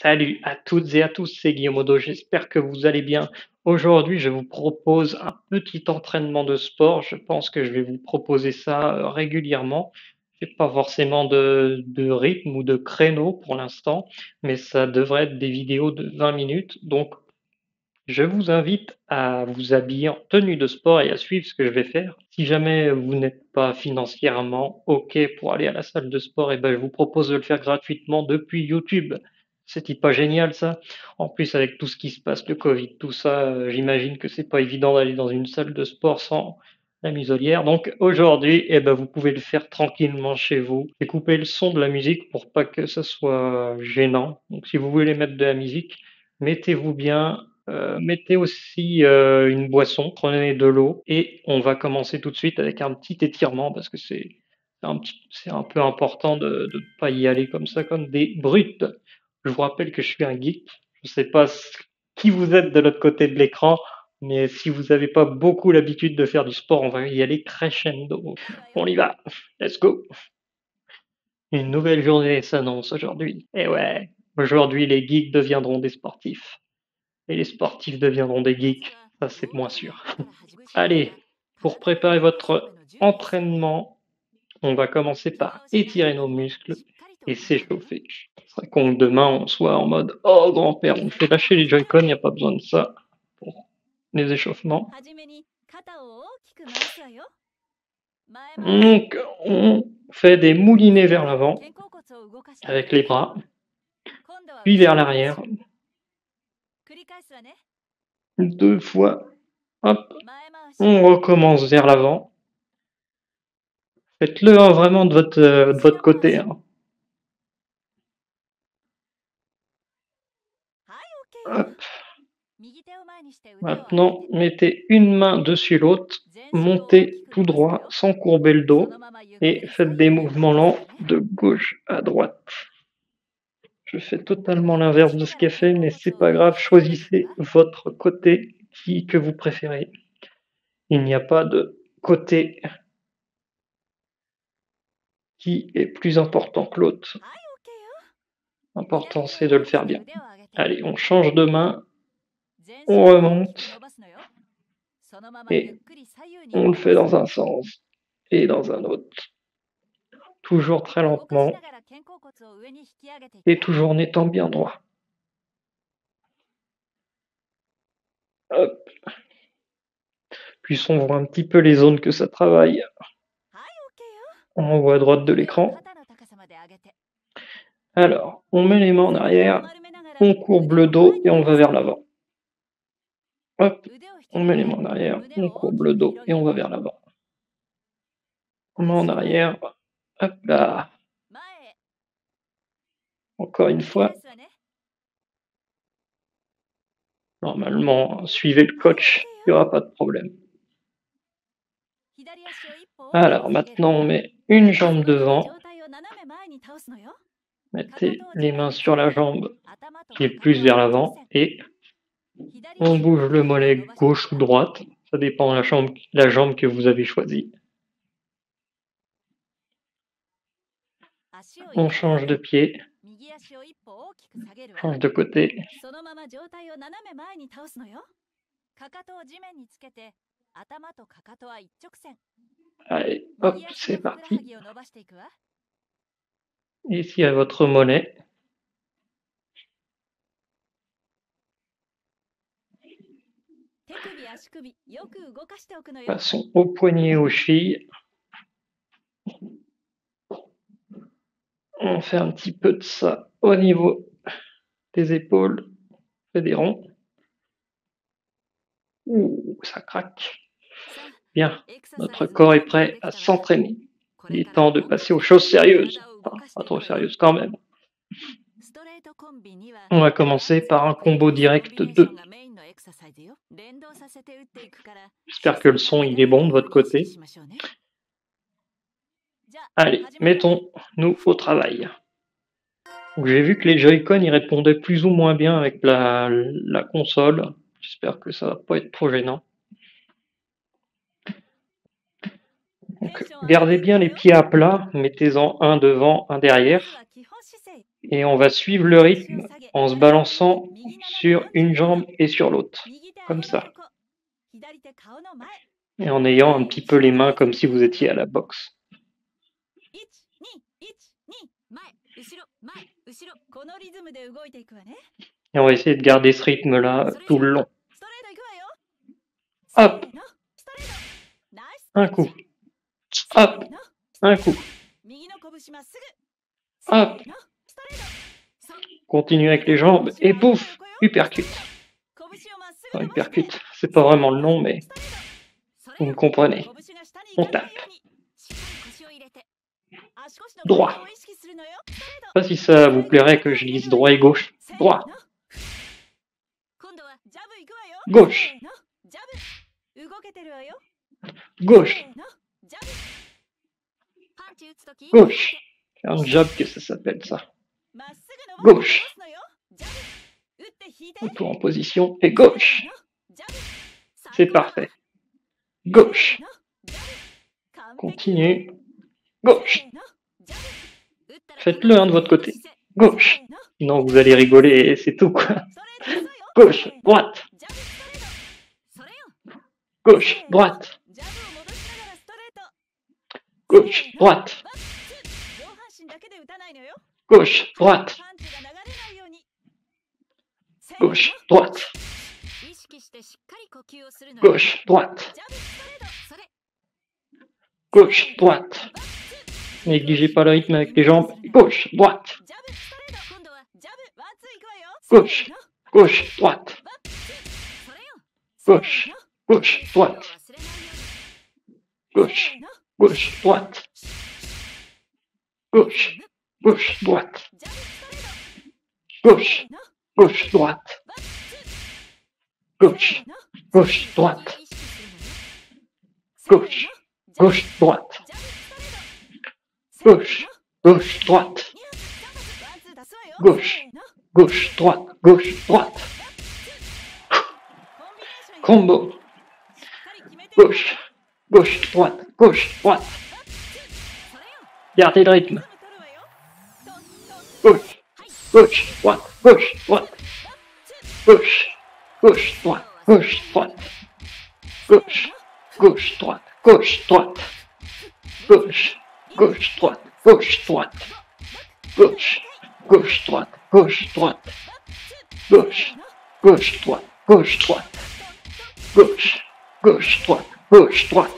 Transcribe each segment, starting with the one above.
Salut à toutes et à tous, c'est Guillaume Odo, j'espère que vous allez bien. Aujourd'hui, je vous propose un petit entraînement de sport. Je pense que je vais vous proposer ça régulièrement. J'ai pas forcément de rythme ou de créneau pour l'instant, mais ça devrait être des vidéos de 20 minutes. Donc, je vous invite à vous habiller en tenue de sport et à suivre ce que je vais faire. Si jamais vous n'êtes pas financièrement OK pour aller à la salle de sport, eh ben, je vous propose de le faire gratuitement depuis YouTube. C'est pas génial ça? En plus, avec tout ce qui se passe, le Covid, tout ça, j'imagine que c'est pas évident d'aller dans une salle de sport sans la muselière. Donc aujourd'hui, eh ben, vous pouvez le faire tranquillement chez vous. Et couper le son de la musique pour pas que ça soit gênant. Donc si vous voulez mettre de la musique, mettez-vous bien, mettez aussi une boisson, prenez de l'eau et on va commencer tout de suite avec un petit étirement parce que c'est un peu important de ne pas y aller comme ça, comme des brutes. Je vous rappelle que je suis un geek. Je ne sais pas qui vous êtes de l'autre côté de l'écran, mais si vous n'avez pas beaucoup l'habitude de faire du sport, on va y aller crescendo. On y va. Let's go. Une nouvelle journée s'annonce aujourd'hui. Et ouais, aujourd'hui les geeks deviendront des sportifs. Et les sportifs deviendront des geeks. Ça, c'est moins sûr. Allez, pour préparer votre entraînement, on va commencer par étirer nos muscles et s'échauffer. Ce serait con que demain on soit en mode oh grand-père, on fait lâcher les Joy-Con, il n'y a pas besoin de ça pour les échauffements. Donc on fait des moulinets vers l'avant avec les bras, puis vers l'arrière. 2 fois, hop, on recommence vers l'avant. Faites-le vraiment de votre côté. Hein. Hop. Maintenant, mettez une main dessus l'autre, montez tout droit sans courber le dos et faites des mouvements lents de gauche à droite. Je fais totalement l'inverse de ce qu'elle fait, mais c'est pas grave, choisissez votre côté que vous préférez. Il n'y a pas de côté qui est plus important que l'autre. L'important, c'est de le faire bien. Allez, on change de main, on remonte et on le fait dans un sens et dans un autre. Toujours très lentement et toujours en étant bien droit. Hop. Puis on voit un petit peu les zones que ça travaille en haut à droite de l'écran. Alors, on met les mains en arrière, on courbe le dos et on va vers l'avant. Hop, on met les mains en arrière, on courbe le dos et on va vers l'avant. On met en arrière, hop là. Encore une fois. Normalement, suivez le coach, il n'y aura pas de problème. Alors maintenant, on met une jambe devant. Mettez les mains sur la jambe qui est plus vers l'avant et on bouge le mollet gauche ou droite. Ça dépend de la jambe que vous avez choisie. On change de pied. Change de côté. Allez, hop, c'est parti. Ici à votre mollet. Passons au poignet et aux chevilles. On fait un petit peu de ça au niveau des épaules. On fait des ronds. Ouh, ça craque. Bien, notre corps est prêt à s'entraîner. Il est temps de passer aux choses sérieuses. Enfin, pas trop sérieuses quand même. On va commencer par un combo direct 2. J'espère que le son il est bon de votre côté. Allez, mettons-nous au travail. J'ai vu que les Joy-Con ils répondaient plus ou moins bien avec la console. J'espère que ça va pas être trop gênant. Donc, gardez bien les pieds à plat, mettez-en un devant, un derrière. Et on va suivre le rythme en se balançant sur une jambe et sur l'autre, comme ça, et en ayant un petit peu les mains comme si vous étiez à la boxe. Et on va essayer de garder ce rythme-là tout le long. Hop, un coup, hop, un coup, hop, continue avec les jambes et pouf, uppercut. Enfin, uppercut, c'est pas vraiment le nom, mais vous me comprenez. On tape. Droit. Je sais pas si ça vous plairait que je dise droit et gauche. Droit. Gauche. Gauche. Gauche. C'est un jab que ça s'appelle ça. Gauche. Retour en position et gauche. C'est parfait. Gauche. Continue. Gauche. Faites-le de votre côté. Gauche. Sinon vous allez rigoler et c'est tout quoi. Gauche, droite. Gauche, droite. Gauche, droite. Gauche, droite. Gauche, droite. Gauche, droite. Gauche, droite. Négligez pas le rythme avec les jambes. Gauche, droite. Gauche, gauche, droite. Gauche, gauche, droite. Gauche, gauche, droite. Gauche, gauche, droite. Gauche, gauche, droite. Gauche, gauche, droite. Gauche, gauche, droite. Gauche, gauche, droite. Gauche, gauche, droite, gauche, droite. Combo. Gauche, gauche, droite, gauche, droite. Gardez le rythme. Gauche, gauche, droite, gauche, droite. Gauche, gauche, droite, gauche, droite. Gauche, gauche, droite, gauche, droite. Gauche, gauche, droite, gauche, droite. Gauche, gauche, droite, gauche, droite. Gauche, gauche, droite, gauche, droite. Gauche, gauche, droite, gauche, droite.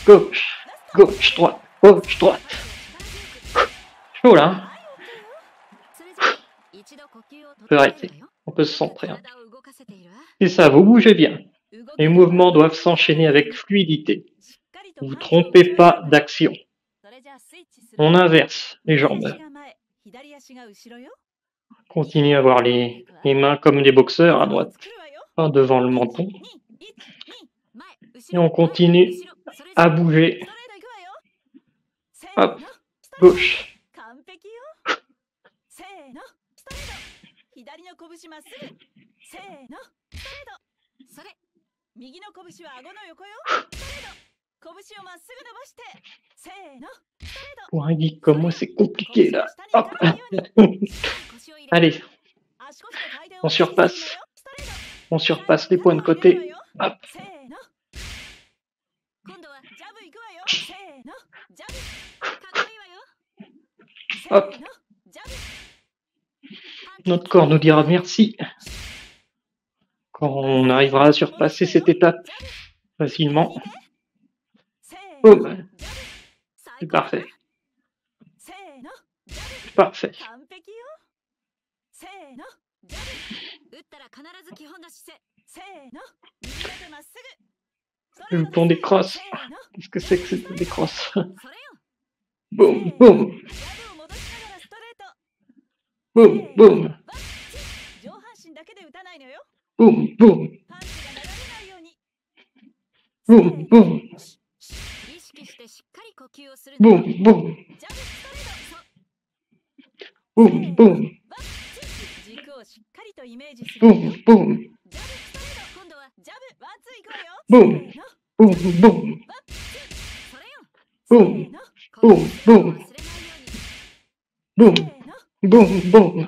Gauche, gauche, droite, gauche, droite. Chaud là, hein? On peut arrêter, on peut se centrer. Hein. C'est ça, vous bougez bien. Les mouvements doivent s'enchaîner avec fluidité. Ne vous trompez pas d'action. On inverse les jambes. Continuez à avoir les mains comme des boxeurs à droite, pas devant le menton. Et on continue à bouger. Hop, gauche. Pour un geek comme moi, c'est compliqué là. Hop. Allez, on surpasse. On surpasse les points de côté. Hop. Hop. Notre corps nous dira merci quand on arrivera à surpasser cette étape facilement. Boum. C'est parfait. Parfait. Le pont des crosses. Qu'est-ce que c'est que c'est des crosses? Boum, boum. Boum, boum. Boum, boum. Boum, boum. Boum, boum. Boum, boum. Boum, boum. Boum, boum, boum. Boum, boum, boum. Boum, boum, boum.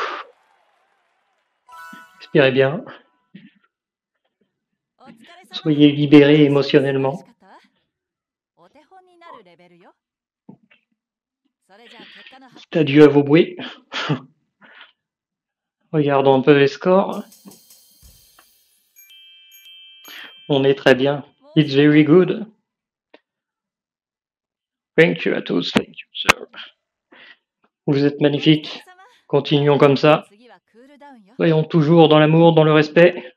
Respirez bien. Soyez libérés émotionnellement. Petit adieu à vos bruits. Regardons un peu les scores. On est très bien. It's very good. Thank you à tous. Thank you, sir. Vous êtes magnifiques. Continuons comme ça. Soyons toujours dans l'amour, dans le respect.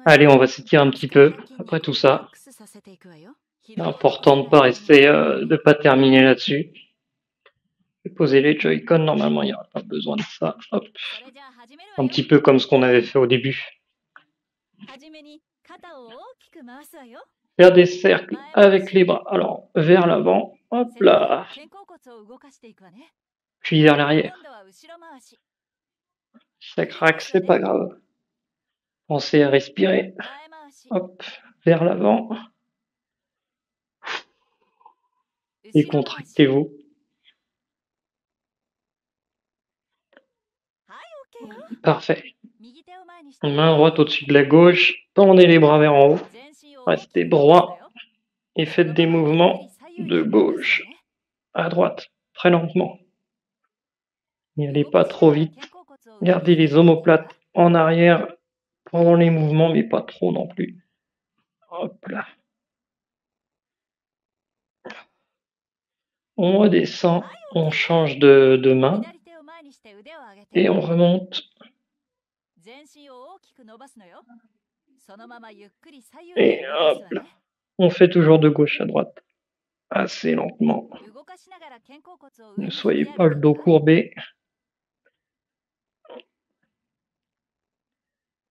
Allez, on va s'étirer un petit peu après tout ça. C'est important de pas terminer là-dessus. Je vais poser les Joy-Con. Normalement, il n'y aura pas besoin de ça. Hop. Un petit peu comme ce qu'on avait fait au début. Faire des cercles avec les bras. Alors, vers l'avant. Hop là. Puis vers l'arrière. Ça craque, c'est pas grave. Pensez à respirer. Hop, vers l'avant. Et contractez-vous. Parfait. Main droite au-dessus de la gauche. Tendez les bras vers en haut. Restez droit. Et faites des mouvements de gauche à droite. Très lentement. N'y allez pas trop vite. Gardez les omoplates en arrière pendant les mouvements, mais pas trop non plus. Hop là. On redescend, on change de main et on remonte. Et hop là. On fait toujours de gauche à droite. Assez lentement. Ne soyez pas le dos courbé.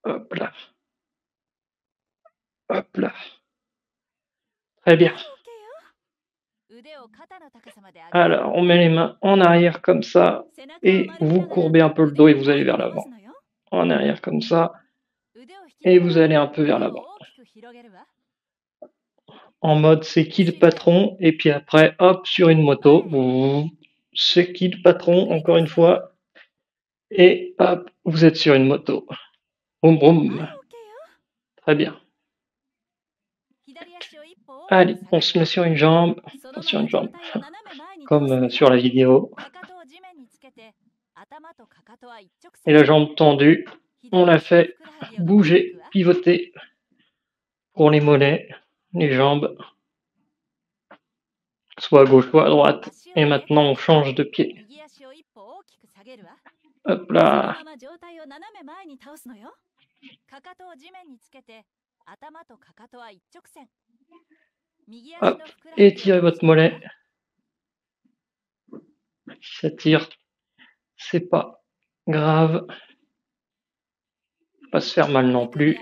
Hop là. Hop là. Très bien. Alors, on met les mains en arrière comme ça et vous courbez un peu le dos et vous allez vers l'avant. En arrière comme ça et vous allez un peu vers l'avant. En mode c'est qui le patron et puis après hop sur une moto. C'est qui le patron encore une fois et hop vous êtes sur une moto. Boum boum. Très bien. Allez, on se met sur une jambe, pas sur une jambe, comme sur la vidéo. Et la jambe tendue, on la fait bouger, pivoter pour les mollets, les jambes, soit à gauche, soit à droite. Et maintenant, on change de pied. Hop là. Hop, étirez votre mollet. Si ça tire, c'est pas grave. Pas se faire mal non plus.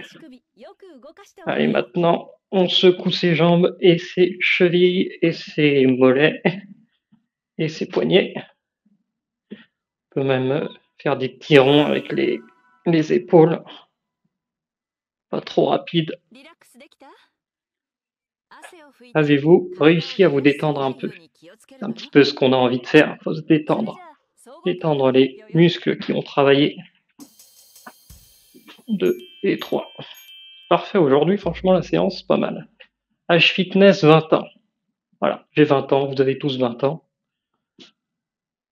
Allez, maintenant, on secoue ses jambes et ses chevilles et ses mollets et ses poignets. On peut même faire des petits ronds avec les épaules. Pas trop rapide. Avez-vous réussi à vous détendre un peu? C'est un petit peu ce qu'on a envie de faire. Il faut se détendre. Détendre les muscles qui ont travaillé. 2 et 3. Parfait, aujourd'hui, franchement, la séance, pas mal. H Fitness, 20 ans. Voilà, j'ai 20 ans, vous avez tous 20 ans.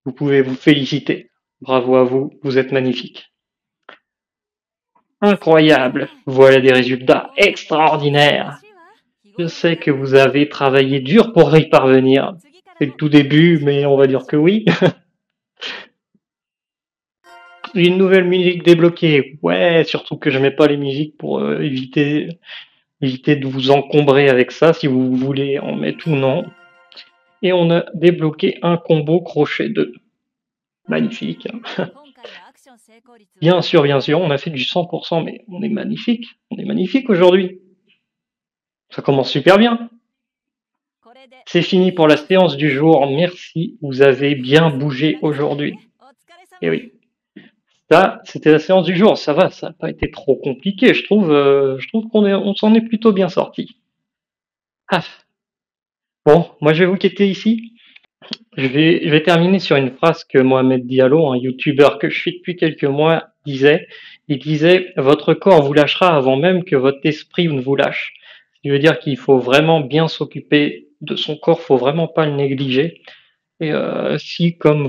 Vous pouvez vous féliciter. Bravo à vous, vous êtes magnifiques. Incroyable, voilà des résultats extraordinaires. Je sais que vous avez travaillé dur pour y parvenir. C'est le tout début, mais on va dire que oui. Une nouvelle musique débloquée. Ouais, surtout que je mets pas les musiques pour éviter de vous encombrer avec ça, si vous voulez en mettre ou non. Et on a débloqué un combo crochet 2. Magnifique. Bien sûr, on a fait du 100%, mais on est magnifique. On est magnifique aujourd'hui. Ça commence super bien. C'est fini pour la séance du jour. Merci, vous avez bien bougé aujourd'hui. Et oui. Ça, c'était la séance du jour. Ça va, ça n'a pas été trop compliqué. Je trouve qu'on s'en est plutôt bien sorti. Ah. Bon, moi je vais vous quitter ici. Je vais terminer sur une phrase que Mohamed Diallo, un youtubeur que je suis depuis quelques mois, disait. Il disait: Votre corps vous lâchera avant même que votre esprit ne vous lâche. Ce qui veut dire qu'il faut vraiment bien s'occuper de son corps, faut vraiment pas le négliger. Et si comme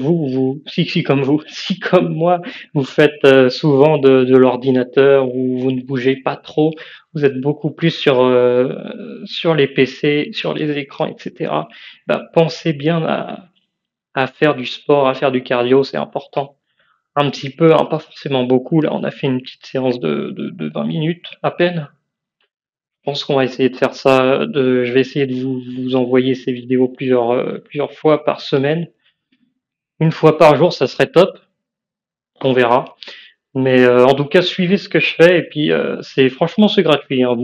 si comme vous, si comme moi, vous faites souvent de l'ordinateur ou vous ne bougez pas trop, vous êtes beaucoup plus sur les PC, sur les écrans, etc. Bah, pensez bien à faire du sport, à faire du cardio, c'est important. Un petit peu, hein, pas forcément beaucoup. Là, on a fait une petite séance de 20 minutes à peine. Je pense qu'on va essayer de faire ça. Je vais essayer de vous envoyer ces vidéos plusieurs fois par semaine. Une fois par jour, ça serait top. On verra. Mais en tout cas, suivez ce que je fais et puis c'est gratuit, hein.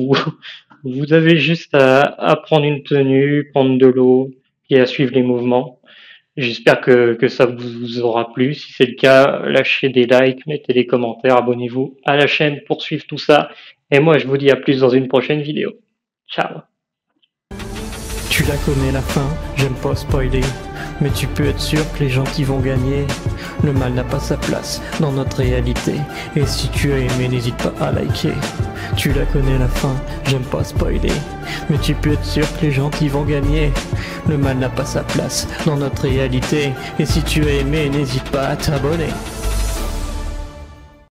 Vous avez juste à prendre une tenue, prendre de l'eau et à suivre les mouvements. J'espère que ça vous aura plu. Si c'est le cas, lâchez des likes, mettez des commentaires, abonnez-vous à la chaîne pour suivre tout ça. Et moi, je vous dis à plus dans une prochaine vidéo. Ciao. Tu la connais la fin, j'aime pas spoiler, mais tu peux être sûr que les gentils vont gagner. Le mal n'a pas sa place dans notre réalité, et si tu as aimé, n'hésite pas à liker. Tu la connais la fin, j'aime pas spoiler, mais tu peux être sûr que les gentils vont gagner. Le mal n'a pas sa place dans notre réalité, et si tu as aimé, n'hésite pas à t'abonner.